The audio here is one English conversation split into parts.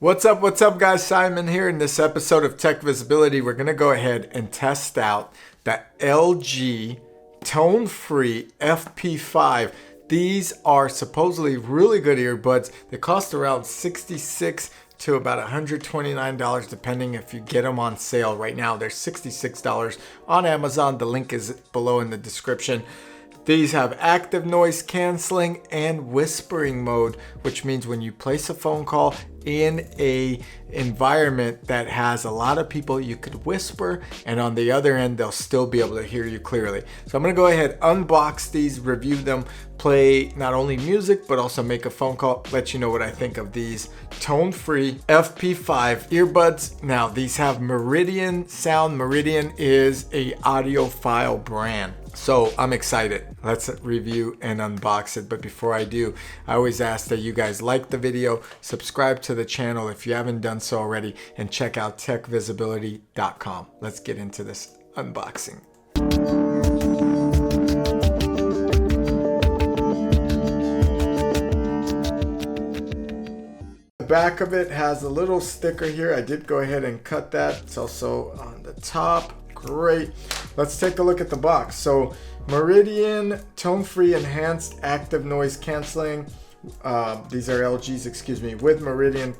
What's up guys? Simon here. In this episode of Tech Visibility, we're going to go ahead and test out the LG tone-free FP5. These are supposedly really good earbuds. They cost around $66 to about $129 depending if you get them on sale. Right now they're $66 on Amazon. The link is below in the description. These have active noise canceling and whispering mode, which means when you place a phone call in a environment that has a lot of people, you could whisper, and on the other end, they'll still be able to hear you clearly. So I'm gonna go ahead, unbox these, review them, play not only music, but also make a phone call, let you know what I think of these tone-free FP5 earbuds. Now, these have Meridian Sound. Meridian is a audiophile brand. So I'm excited. Let's review and unbox it. But before I do, I always ask that you guys like the video, subscribe to the channel if you haven't done so already, and check out techvisibility.com. Let's get into this unboxing. The back of it has a little sticker here. I did go ahead and cut that. It's also on the top. Great. Let's take a look at the box. So Meridian tone-free enhanced active noise canceling. These are LG's, excuse me, with Meridian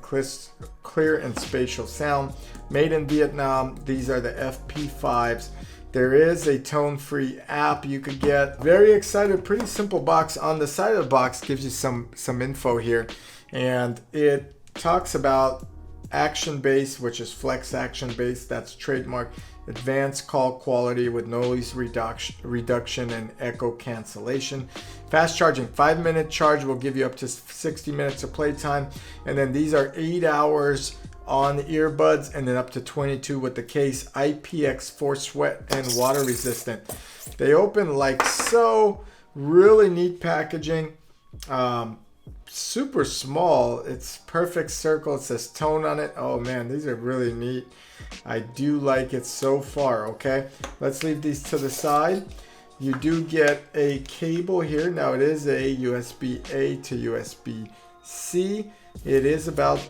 clear and spatial sound. Made in Vietnam. These are the FP5s. There is a tone-free app you could get. Very excited. Pretty simple box. On the side of the box gives you some info here, and it talks about action base, which is flex action base. That's trademark. Advanced call quality with noise reduction and echo cancellation. Fast charging, 5-minute charge will give you up to 60 minutes of playtime. And then these are 8 hours on the earbuds, and then up to 22 with the case. IPX4 sweat and water resistant. They open like so. Really neat packaging. Super small. It's perfect circle. It says tone on it. Oh man, these are really neat. I do like it so far. Okay, let's leave these to the side. You do get a cable here. Now it is a USB-A to USB-C. It is about,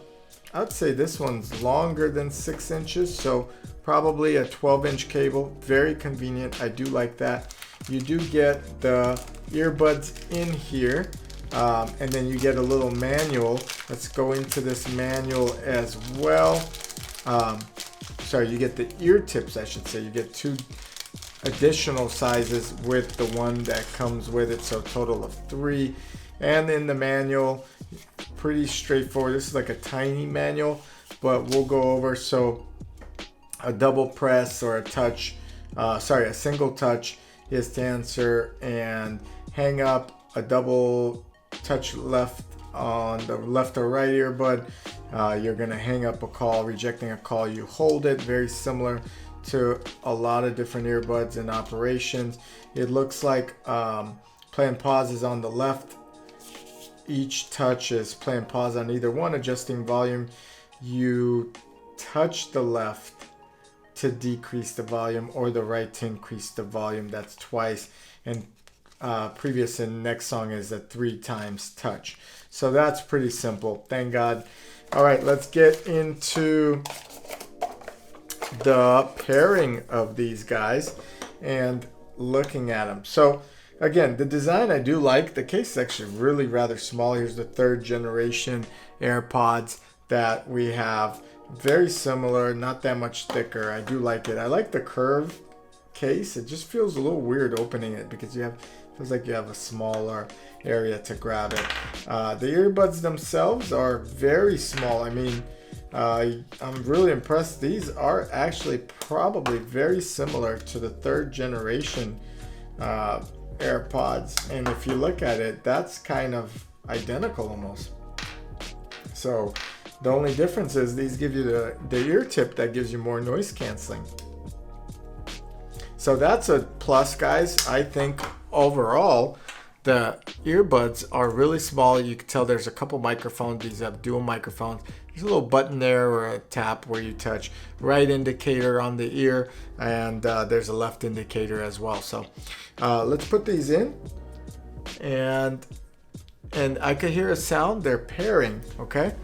I'd say this one's longer than 6 inches, so probably a 12-inch cable. Very convenient. I do like that. You do get the earbuds in here. And then you get a little manual. Let's go into this manual as well. Sorry, you get the ear tips, I should say. You get 2 additional sizes with the one that comes with it, so a total of 3. And in the manual, pretty straightforward. This is like a tiny manual, but we'll go over. So a double press or a touch, a single touch is to answer and hang up. A double touch left on the left or right earbud, you're going to hang up a call. Rejecting a call, you hold it. Very similar to a lot of different earbuds and operations. It looks like play and pause is on the left. Each touch is play and pause on either one. Adjusting volume, you touch the left to decrease the volume or the right to increase the volume. That's twice. And previous and next song is a 3 times touch. So that's pretty simple, thank God. All right, let's get into the pairing of these guys and looking at them. So again, the design I do like. The case is actually really rather small. Here's the 3rd generation AirPods that we have. Very similar, not that much thicker. I do like it. I like the curve case. It just feels a little weird opening it because feels like you have a smaller area to grab it. The earbuds themselves are very small. I mean, I'm really impressed. These are actually probably very similar to the 3rd generation AirPods. And if you look at it, that's kind of identical almost. So the only difference is these give you the ear tip that gives you more noise canceling. So that's a plus, guys. I think overall the earbuds are really small. You can tell there's a couple microphones. These have dual microphones. There's a little button there or a tap where you touch. Right indicator on the ear, and there's a left indicator as well. So let's put these in, and I could hear a sound. They're pairing. Okay,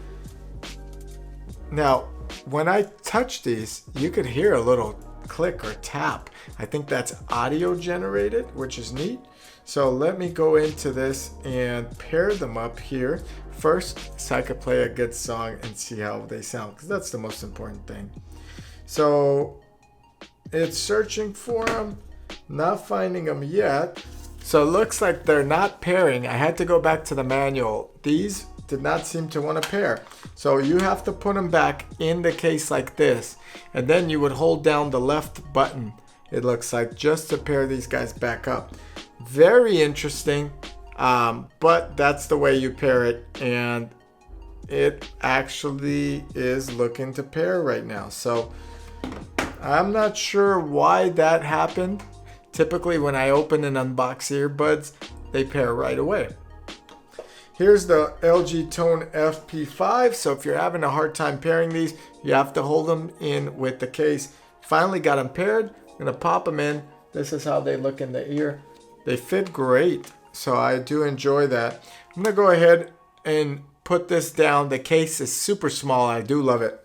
Now, when I touch these, you could hear a little click or tap. I think that's audio generated, which is neat. So let me go into this and pair them up here first so I could play a good song and see how they sound, because that's the most important thing. So it's searching for them, not finding them yet. So it looks like they're not pairing. I had to go back to the manual. These did not seem to want to pair. So you have to put them back in the case like this, and then you would hold down the left button, it looks like, just to pair these guys back up. Very interesting, but that's the way you pair it, and it actually is looking to pair right now. So I'm not sure why that happened. Typically when I open and unbox earbuds, they pair right away. Here's the LG Tone FP5. So if you're having a hard time pairing these, you have to hold them in with the case. Finally got them paired. I'm gonna pop them in. This is how they look in the ear. They fit great, so I do enjoy that. I'm gonna go ahead and put this down. The case is super small. I do love it.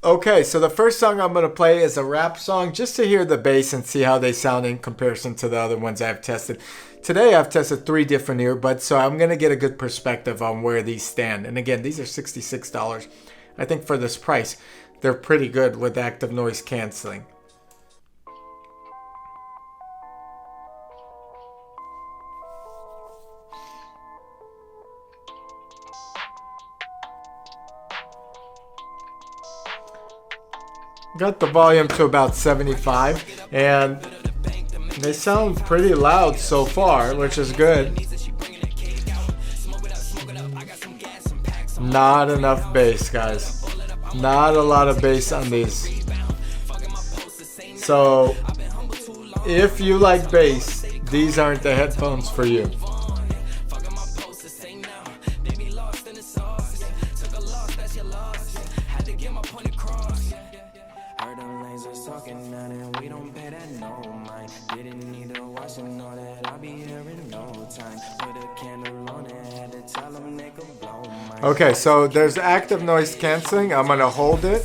Okay, so the first song I'm gonna play is a rap song, just to hear the bass and see how they sound in comparison to the other ones I've tested. Today I've tested 3 different earbuds, so I'm gonna get a good perspective on where these stand. And again, these are $66. I think for this price, they're pretty good with active noise canceling. Got the volume to about 75, and they sound pretty loud so far, which is good. Not enough bass, guys. Not a lot of bass on these. So if you like bass, these aren't the headphones for you. Okay, so there's active noise canceling. I'm gonna hold it.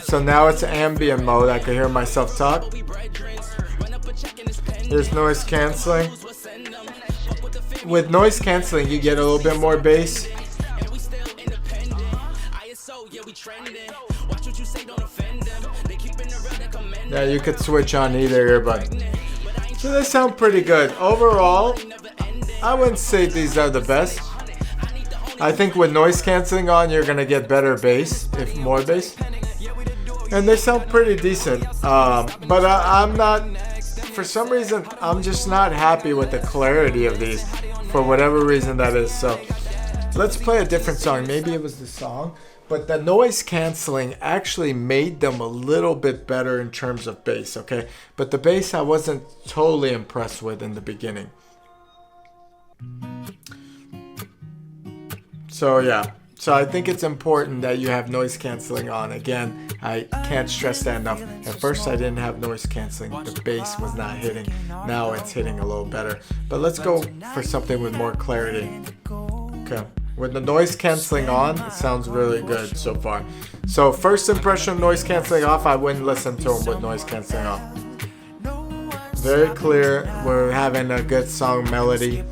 So now it's ambient mode. I can hear myself talk. There's noise canceling. With noise canceling, you get a little bit more bass. Yeah, you could switch on either earbud. So they sound pretty good. Overall, I wouldn't say these are the best. I think with noise canceling on, you're gonna get better bass, if more bass. And they sound pretty decent. But I'm not, for some reason, I'm just not happy with the clarity of these, for whatever reason that is. So let's play a different song. Maybe it was the song, but the noise canceling actually made them a little bit better in terms of bass, okay? But the bass I wasn't totally impressed with in the beginning. So yeah, so I think it's important that you have noise canceling on. Again, I can't stress that enough. At first I didn't have noise canceling. The bass was not hitting. Now it's hitting a little better. But let's go for something with more clarity. Okay, with the noise canceling on, it sounds really good so far. So first impression, noise canceling off, I wouldn't listen to them with noise canceling off. Very clear, we're having a good song melody.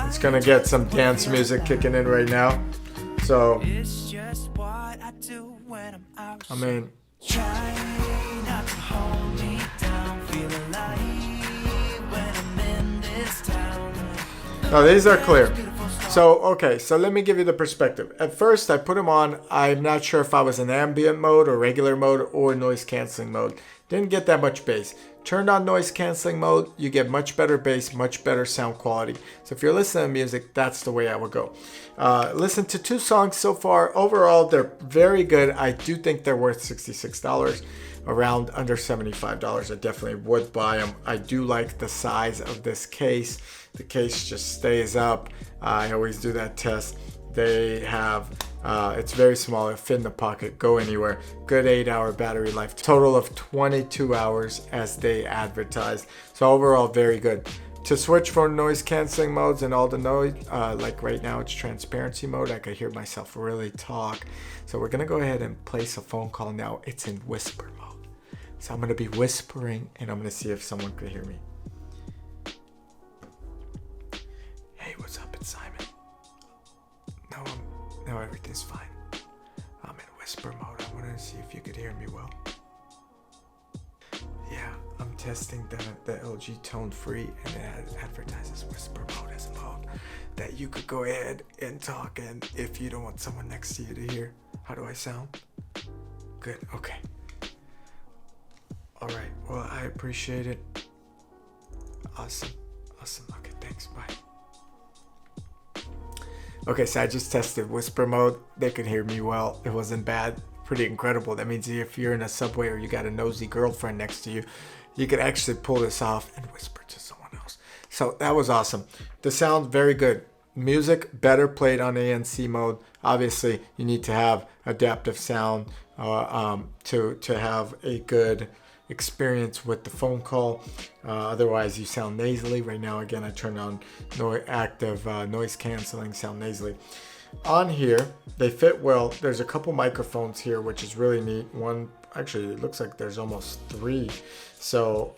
It's gonna get some dance music kicking in right now. So, I mean, no, these are clear. So, okay, so let me give you the perspective. At first, I put them on. I'm not sure if I was in ambient mode or regular mode or noise canceling mode. Didn't get that much bass. Turned on noise canceling mode, you get much better bass, much better sound quality. So if you're listening to music, that's the way I would go. Listen to 2 songs so far. Overall, they're very good. I do think they're worth $66. Around under $75, I definitely would buy them. I do like the size of this case. The case just stays up. I always do that test. They have, it's very small, it fit in the pocket, go anywhere. Good 8-hour battery life, total of 22 hours as they advertised. So overall, very good. To switch from noise canceling modes and all the noise, like right now it's transparency mode. I could hear myself really talk. So we're gonna go ahead and place a phone call now. It's in whisper mode. So I'm gonna be whispering and I'm gonna see if someone could hear me. Hey, what's up? It's Simon. No, everything's fine. I'm in whisper mode. I wanted to see if you could hear me well. Yeah, I'm testing the LG Tone Free, and it advertises whisper mode as a mode that you could go ahead and talk in if you don't want someone next to you to hear. How do I sound? Good, okay. All right, well, I appreciate it. Awesome. Okay, thanks, bye. Okay, so I just tested whisper mode. They could hear me well. It wasn't bad. Pretty incredible. That means if you're in a subway or you got a nosy girlfriend next to you, you could actually pull this off and whisper to someone else. So that was awesome. The sound, very good. Music, better played on ANC mode. Obviously, you need to have adaptive sound to have a good experience with the phone call. Otherwise, you sound nasally. Right now, again, I turned on active noise canceling, sound nasally. On here, they fit well. There's a couple microphones here, which is really neat. One, actually, it looks like there's almost 3. So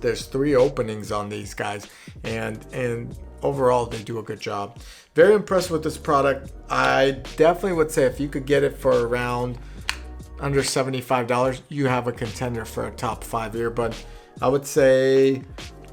there's 3 openings on these guys, and overall, they do a good job. Very impressed with this product. I definitely would say if you could get it for around under $75, you have a contender for a top 5 earbud. I would say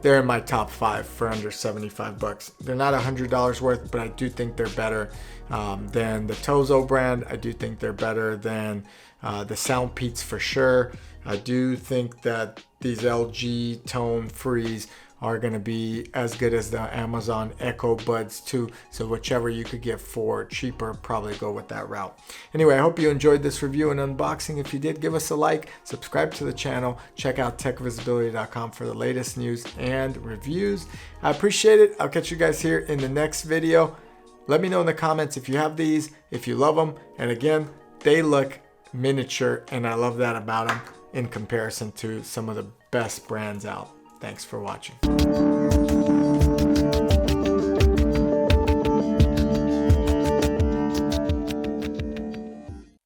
they're in my top 5 for under 75 bucks. They're not $100 worth, but I do think they're better than the Tozo brand. I do think they're better than the Soundpeats for sure. I do think that these LG Tone Frees are going to be as good as the Amazon Echo Buds too. So whichever you could get for cheaper, probably go with that route. Anyway, I hope you enjoyed this review and unboxing. If you did, give us a like, subscribe to the channel, check out techvisibility.com for the latest news and reviews. I appreciate it. I'll catch you guys here in the next video. Let me know in the comments if you have these, if you love them. And again, they look miniature, and I love that about them in comparison to some of the best brands out. Thanks for watching.